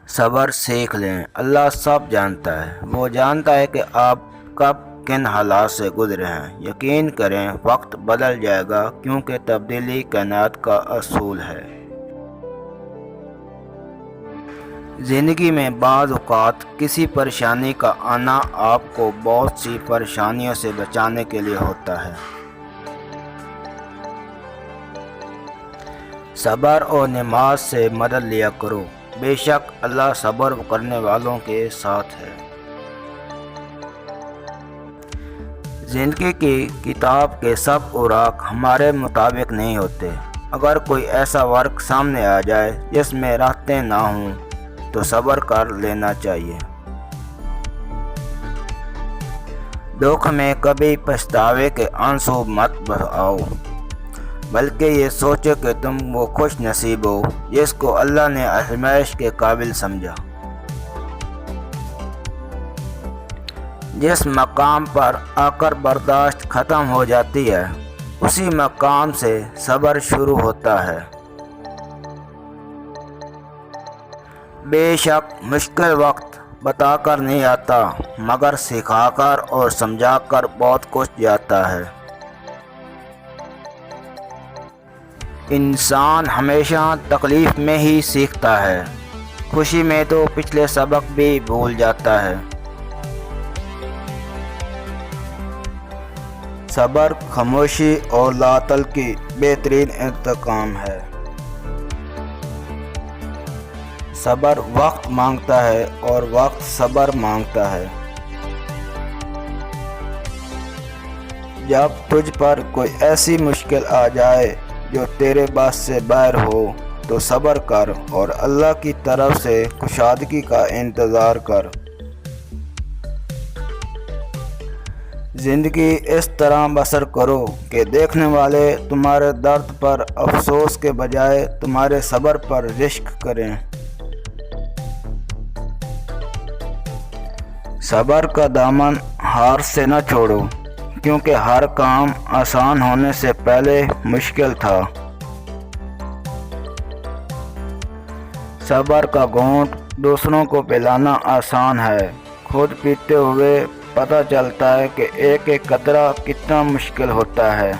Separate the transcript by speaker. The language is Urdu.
Speaker 1: صبر سیکھ لیں۔ اللہ سب جانتا ہے۔ وہ جانتا ہے کہ آپ کب کن حالات سے گزرے ہیں۔ یقین کریں وقت بدل جائے گا، کیونکہ تبدیلی کائنات کا اصول ہے۔ زندگی میں بعض اوقات کسی پریشانی کا آنا آپ کو بہت سی پریشانیوں سے بچانے کے لیے ہوتا ہے۔ صبر اور نماز سے مدد لیا کرو، بے شک اللہ صبر کرنے والوں کے ساتھ ہے۔ زندگی کی کتاب کے سب اوراق ہمارے مطابق نہیں ہوتے۔ اگر کوئی ایسا ورق سامنے آ جائے جس میں راحتیں نہ ہوں تو صبر کر لینا چاہیے۔ دکھ میں کبھی پچھتاوے کے آنسو مت بہاؤ، بلکہ یہ سوچو کہ تم وہ خوش نصیب ہو جس کو اللہ نے آزمائش کے قابل سمجھا۔ جس مقام پر آ کر برداشت ختم ہو جاتی ہے، اسی مقام سے صبر شروع ہوتا ہے۔ بے شک مشکل وقت بتا کر نہیں آتا، مگر سکھا کر اور سمجھا کر بہت کچھ جاتا ہے۔ انسان ہمیشہ تکلیف میں ہی سیکھتا ہے، خوشی میں تو پچھلے سبق بھی بھول جاتا ہے۔ صبر خاموشی اور لاطل کی بہترین انتقام ہے۔ صبر وقت مانگتا ہے اور وقت صبر مانگتا ہے۔ جب تجھ پر کوئی ایسی مشکل آ جائے جو تیرے بس سے باہر ہو تو صبر کر اور اللہ کی طرف سے کشادگی کا انتظار کر۔ زندگی اس طرح بسر کرو کہ دیکھنے والے تمہارے درد پر افسوس کے بجائے تمہارے صبر پر رشک کریں۔ صبر کا دامن ہار سے نہ چھوڑو، کیونکہ ہر کام آسان ہونے سے پہلے مشکل تھا۔ صبر کا گھونٹ دوسروں کو پلانا آسان ہے، خود پیتے ہوئے پتہ چلتا ہے کہ ایک ایک قطرہ کتنا مشکل ہوتا ہے۔